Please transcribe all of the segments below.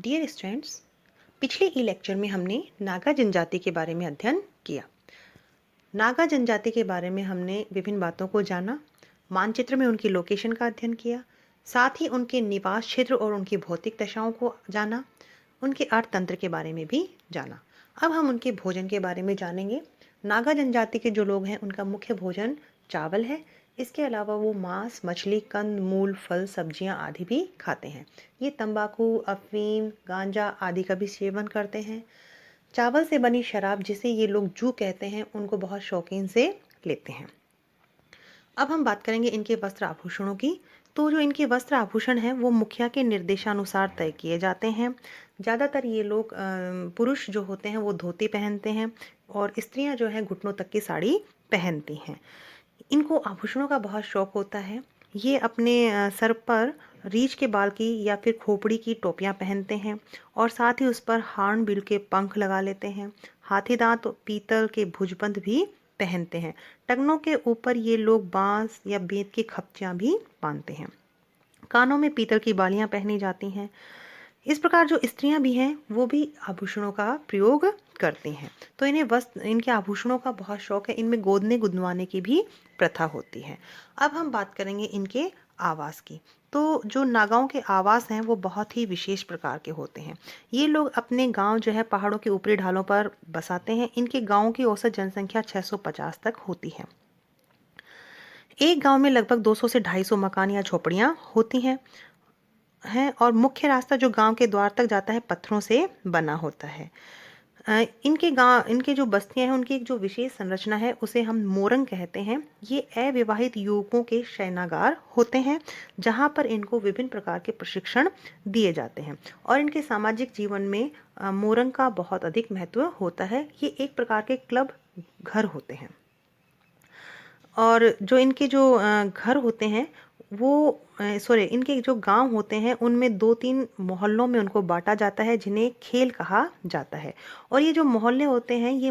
Dear students, पिछले ई lecture में हमने नागा जनजाति के बारे में अध्ययन किया। नागा जनजाति के बारे में हमने विभिन्न बातों को जाना, मानचित्र में उनकी लोकेशन का अध्ययन किया, साथ ही उनके निवास क्षेत्र और उनकी भौतिक दशाओं को जाना, उनके अर्थतंत्र के बारे में भी जाना। अब हम उनके भोजन के बारे में जानेंगे। नागा जनजाति के जो लोग हैं उनका मुख्य भोजन चावल है। इसके अलावा वो मांस, मछली, कंद मूल, फल, सब्जियां आदि भी खाते हैं। ये तंबाकू, अफीम, गांजा आदि का भी सेवन करते हैं। चावल से बनी शराब, जिसे ये लोग जू कहते हैं, उनको बहुत शौकीन से लेते हैं। अब हम बात करेंगे इनके वस्त्र आभूषणों की। तो जो इनके वस्त्र आभूषण हैं वो मुखिया के निर्देशानुसार तय किए जाते हैं। ज़्यादातर ये लोग पुरुष जो होते हैं वो धोती पहनते हैं और स्त्रियां जो हैं घुटनों तक की साड़ी पहनती हैं। इनको आभूषणों का बहुत शौक होता है। ये अपने सर पर रीछ के बाल की या फिर खोपड़ी की टोपियां पहनते हैं और साथ ही उस पर हार्नबिल के पंख लगा लेते हैं। हाथी दांत, पीतल के भुजबंद भी पहनते हैं। टखनों के ऊपर ये लोग बांस या बेंत की खपचियां भी बांधते हैं। कानों में पीतल की बालियां पहनी जाती हैं। इस प्रकार जो स्त्रियां भी हैं वो भी आभूषणों का प्रयोग करती हैं। तो इन्हें वस्त्र, इनके आभूषणों का बहुत शौक है। इनमें गोदने गुदवाने की भी प्रथा होती है। अब हम बात करेंगे इनके आवास की। तो जो नागाओं के आवास हैं वो बहुत ही विशेष प्रकार के होते हैं। ये लोग अपने गांव जो है पहाड़ों के ऊपरी ढालों पर बसाते हैं। इनके गांवों की औसत जनसंख्या 650 तक होती है। एक गांव में लगभग 200 से 250 मकान या झोपड़ियां होती हैं और मुख्य रास्ता जो गांव के द्वार तक जाता है पत्थरों से बना होता है। इनके जो बस्तियां हैं उनकी एक जो विशेष संरचना है उसे हम मोरंग कहते हैं। ये अविवाहित युवकों के शयनागार होते हैं जहां पर इनको विभिन्न प्रकार के प्रशिक्षण दिए जाते हैं और इनके सामाजिक जीवन में मोरंग का बहुत अधिक महत्व होता है। ये एक प्रकार के क्लब घर होते हैं और जो इनके जो घर होते हैं वो इनके जो गांव होते हैं उनमें 2-3 मोहल्लों में उनको बांटा जाता है जिन्हें खेल कहा जाता है। और ये जो मोहल्ले होते हैं ये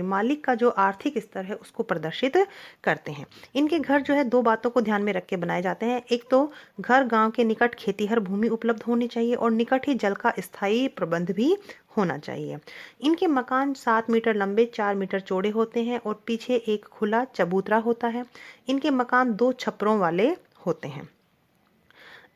मालिक का जो आर्थिक स्तर है उसको प्रदर्शित करते हैं। इनके घर जो है 2 बातों को ध्यान में रख के बनाए जाते हैं। एक तो घर गांव के निकट खेतीहर भूमि उपलब्ध होनी चाहिए और निकट ही जल का स्थायी प्रबंध भी होना चाहिए। इनके मकान 7 मीटर लंबे, 4 मीटर चौड़े होते हैं और पीछे एक खुला चबूतरा होता है। इनके मकान 2 छप्परों वाले होते हैं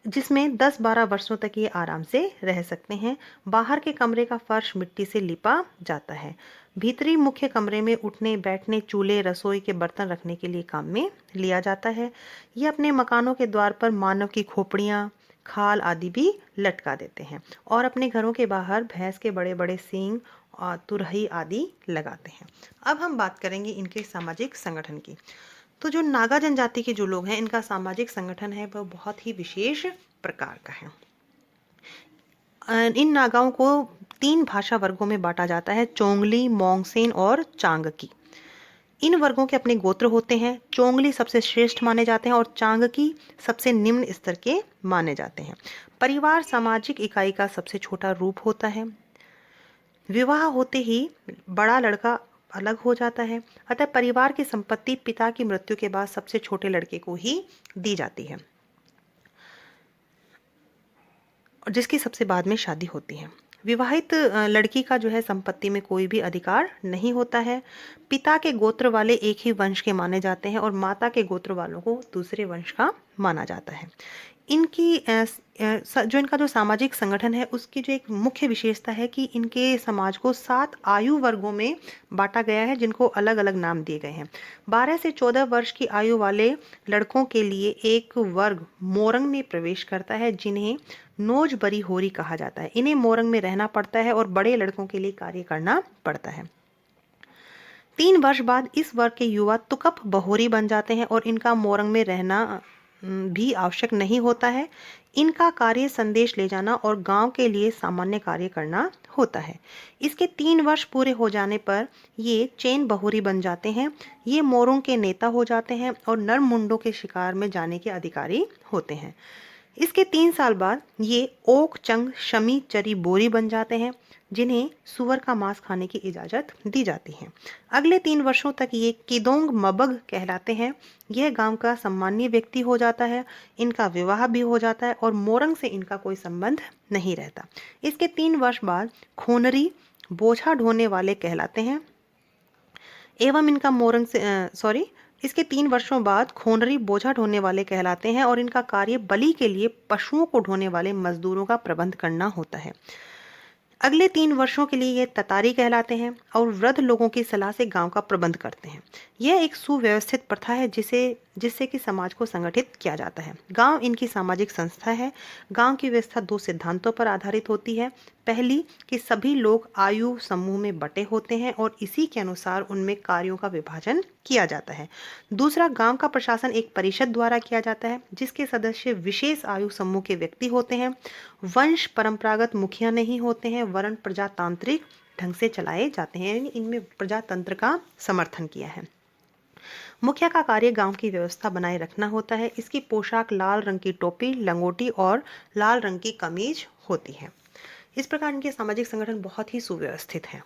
जिसमें 10-12 वर्षों तक ये आराम से रह सकते हैं। बाहर के कमरे का फर्श मिट्टी से लिपा जाता है। भीतरी मुख्य कमरे में उठने बैठने, चूल्हे, रसोई के बर्तन रखने के लिए काम में लिया जाता है। ये अपने मकानों के द्वार पर मानव की खोपड़ियां, खाल आदि भी लटका देते हैं और अपने घरों के बाहर भैंस के बड़े बड़े सींग और तुरही आदि लगाते हैं। अब हम बात करेंगे इनके सामाजिक संगठन की। तो जो नागा जनजाति के जो लोग हैं इनका सामाजिक संगठन है वह बहुत ही विशेष प्रकार का है। इन नागाओं को 3 भाषा वर्गों में बांटा जाता है, चोंगली, मोंगसेन और चांगकी। इन वर्गों के अपने गोत्र होते हैं। चोंगली सबसे श्रेष्ठ माने जाते हैं और चांगकी सबसे निम्न स्तर के माने जाते हैं। परिवार सामाजिक इकाई का सबसे छोटा रूप होता है। विवाह होते ही बड़ा लड़का अलग हो जाता है, अतः परिवार की संपत्ति पिता की मृत्यु के बाद सबसे छोटे लड़के को ही दी जाती है और जिसकी सबसे बाद में शादी होती है। विवाहित लड़की का जो है संपत्ति में कोई भी अधिकार नहीं होता है। पिता के गोत्र वाले एक ही वंश के माने जाते हैं और माता के गोत्र वालों को दूसरे वंश का माना जाता है। जो इनका जो सामाजिक संगठन है उसकी जो एक मुख्य विशेषता है कि इनके समाज को 7 आयु वर्गों में बांटा गया है जिनको अलग अलग नाम दिए गए हैं। 12 से 14 वर्ष की आयु वाले लड़कों के लिए एक वर्ग मोरंग में प्रवेश करता है जिन्हें नोजबरी होरी कहा जाता है। इन्हें मोरंग में रहना पड़ता है और बड़े लड़कों के लिए कार्य करना पड़ता है। 3 वर्ष बाद इस वर्ग के युवा तुकप बहोरी बन जाते हैं और इनका मोरंग में रहना भी आवश्यक नहीं होता है। इनका कार्य संदेश ले जाना और गांव के लिए सामान्य कार्य करना होता है। इसके 3 वर्ष पूरे हो जाने पर ये चैन बहोरी बन जाते हैं। ये मोरों के नेता हो जाते हैं और नर मुंडों के शिकार में जाने के अधिकारी होते हैं। इसके 3 साल बाद ये ओक, चंग, शमी, चरी, बोरी बन जाते हैं। जिन्हें सुअर का मांस खाने की इजाज़त दी जाती है। अगले 3 वर्षों तक ये किदोंग मबग कहलाते हैं। यह गांव का सम्मानीय व्यक्ति हो जाता है, इनका विवाह भी हो जाता है और मोरंग से इनका कोई संबंध नहीं रहता। इसके 3 वर्ष बाद खोनरी बोझा ढोने वाले कहलाते हैं एवं इनका मोरंग से इसके 3 वर्षों बाद खोनरी बोझा ढोने वाले कहलाते हैं और इनका कार्य बलि के लिए पशुओं को ढोने वाले मजदूरों का प्रबंध करना होता है। अगले 3 वर्षों के लिए ये ततारी कहलाते हैं और वृद्ध लोगों की सलाह से गांव का प्रबंध करते हैं। यह एक सुव्यवस्थित प्रथा है जिससे कि समाज को संगठित किया जाता है। गांव इनकी सामाजिक संस्था है। गांव की व्यवस्था 2 सिद्धांतों पर आधारित होती है। पहली कि सभी लोग आयु समूह में बटे होते हैं और इसी के अनुसार उनमें कार्यों का विभाजन किया जाता है। दूसरा, गांव का प्रशासन एक परिषद द्वारा किया जाता है जिसके सदस्य विशेष आयु समूह के व्यक्ति होते हैं। वंश परंपरागत मुखिया नहीं होते हैं वरन प्रजातांत्रिक ढंग से चलाए जाते हैं, यानी इनमें प्रजातंत्र का समर्थन किया है। मुखिया का कार्य गांव की व्यवस्था बनाए रखना होता है। इसकी पोशाक लाल रंग की टोपी, लंगोटी और लाल रंग की कमीज होती है। इस प्रकार इनके सामाजिक संगठन बहुत ही सुव्यवस्थित है।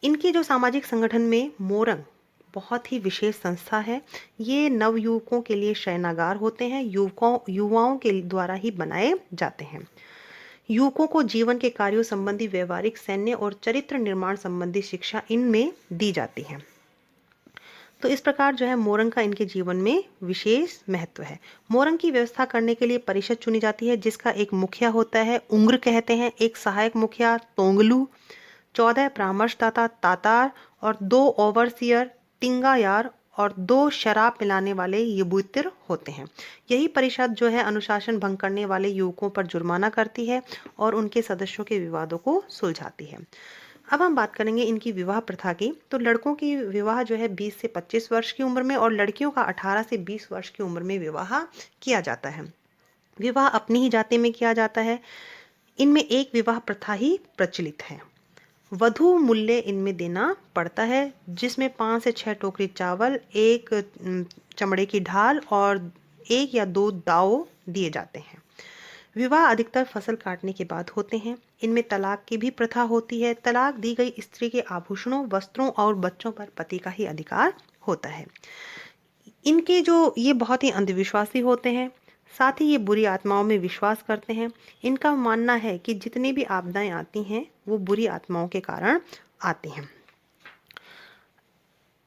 इनके जो सामाजिक संगठन में मोरंग बहुत ही विशेष संस्था है। ये नवयुवकों के लिए शयनागार होते हैं, युवाओं के द्वारा ही बनाए जाते हैं। युवकों को जीवन के कार्यों संबंधी व्यवहारिक, सैन्य और चरित्र निर्माण संबंधी शिक्षा इनमें दी जाती है। तो इस प्रकार जो है मोरंग का इनके जीवन में विशेष महत्व है। मोरंग की व्यवस्था करने के लिए परिषद चुनी जाती है जिसका एक मुखिया होता है, उंग्र कहते हैं, एक सहायक मुखिया तोंगलू, 14 परामर्शदाता तातार और 2 ओवरसियर टिंगायार और 2 शराब पिलाने वाले यबूतिर होते हैं। यही परिषद जो है अनुशासन भंग करने वाले युवकों पर जुर्माना करती है और उनके सदस्यों के विवादों को सुलझाती है। अब हम बात करेंगे इनकी विवाह प्रथा की। तो लड़कों की विवाह जो है 20 से 25 वर्ष की उम्र में और लड़कियों का 18 से 20 वर्ष की उम्र में विवाह किया जाता है। विवाह अपनी ही जाति में किया जाता है। इनमें एक विवाह प्रथा ही प्रचलित है। वधु मूल्य इनमें देना पड़ता है जिसमें 5 से 6 टोकरी चावल, एक चमड़े की ढाल और 1 या 2 दाव दिए जाते हैं। विवाह अधिकतर फसल काटने के बाद होते हैं। इनमें तलाक की भी प्रथा होती है। तलाक दी गई स्त्री के आभूषणों, वस्त्रों और बच्चों पर पति का ही अधिकार होता है। इनके जो ये बहुत ही अंधविश्वासी होते हैं, साथ ही ये बुरी आत्माओं में विश्वास करते हैं। इनका मानना है कि जितनी भी आपदाएं आती हैं वो बुरी आत्माओं के कारण आती हैं।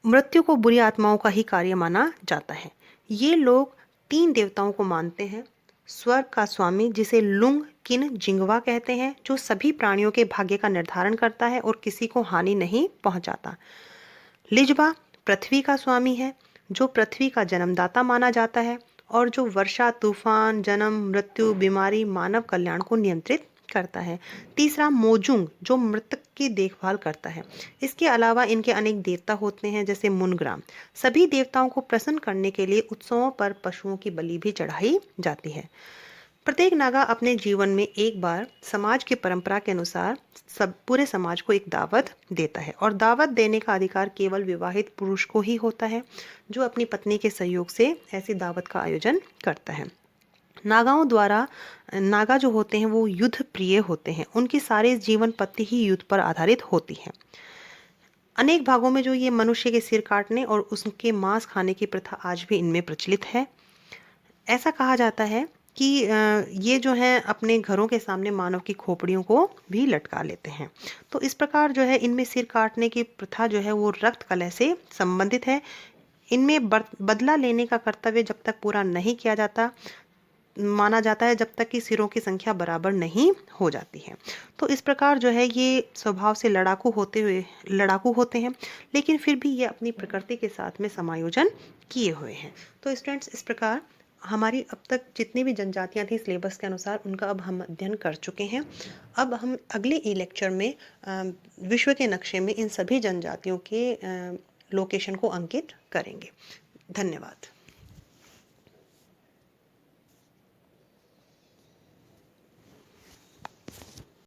मृत्यु को बुरी आत्माओं का ही कार्य माना जाता है। ये लोग 3 देवताओं को मानते हैं। स्वर्ग का स्वामी जिसे लुंग किन जिंगवा कहते हैं, जो सभी प्राणियों के भाग्य का निर्धारण करता है और किसी को हानि नहीं पहुंचाता। लिजबा पृथ्वी का स्वामी है जो पृथ्वी का जन्मदाता माना जाता है और जो वर्षा, तूफान, जन्म, मृत्यु, बीमारी, मानव कल्याण को नियंत्रित करता है। तीसरा मोजुंग जो मृतक की देखभाल करता है। इसके अलावा इनके अनेक देवता होते हैं जैसे मुनग्राम। सभी देवताओं को प्रसन्न करने के लिए उत्सवों पर पशुओं की बलि भी चढ़ाई जाती है। प्रत्येक नागा अपने जीवन में एक बार समाज की परंपरा के अनुसार पूरे समाज को एक दावत देता है और दावत देने का अधिकार केवल विवाहित पुरुष को ही होता है जो अपनी पत्नी के सहयोग से ऐसी दावत का आयोजन करता है। नागाओं द्वारा नागा जो होते हैं वो युद्ध प्रिय होते हैं। उनकी सारी जीवन पत्ति ही युद्ध पर आधारित होती है। अनेक भागों में जो ये मनुष्य के सिर काटने और उसके मांस खाने की प्रथा आज भी इनमें प्रचलित है। ऐसा कहा जाता है कि ये जो है अपने घरों के सामने मानव की खोपड़ियों को भी लटका लेते हैं। तो इस प्रकार जो है इनमें सिर काटने की प्रथा जो है वो रक्त कलह से संबंधित है। इनमें बदला लेने का कर्तव्य जब तक पूरा नहीं किया जाता माना जाता है, जब तक कि सिरों की संख्या बराबर नहीं हो जाती है। तो इस प्रकार जो है ये स्वभाव से लड़ाकू होते हैं, लेकिन फिर भी ये अपनी प्रकृति के साथ में समायोजन किए हुए हैं। तो स्टूडेंट्स, इस प्रकार हमारी अब तक जितनी भी जनजातियां थी सिलेबस के अनुसार उनका अब हम अध्ययन कर चुके हैं। अब हम अगले ई लेक्चर में विश्व के नक्शे में इन सभी जनजातियों के लोकेशन को अंकित करेंगे। धन्यवाद।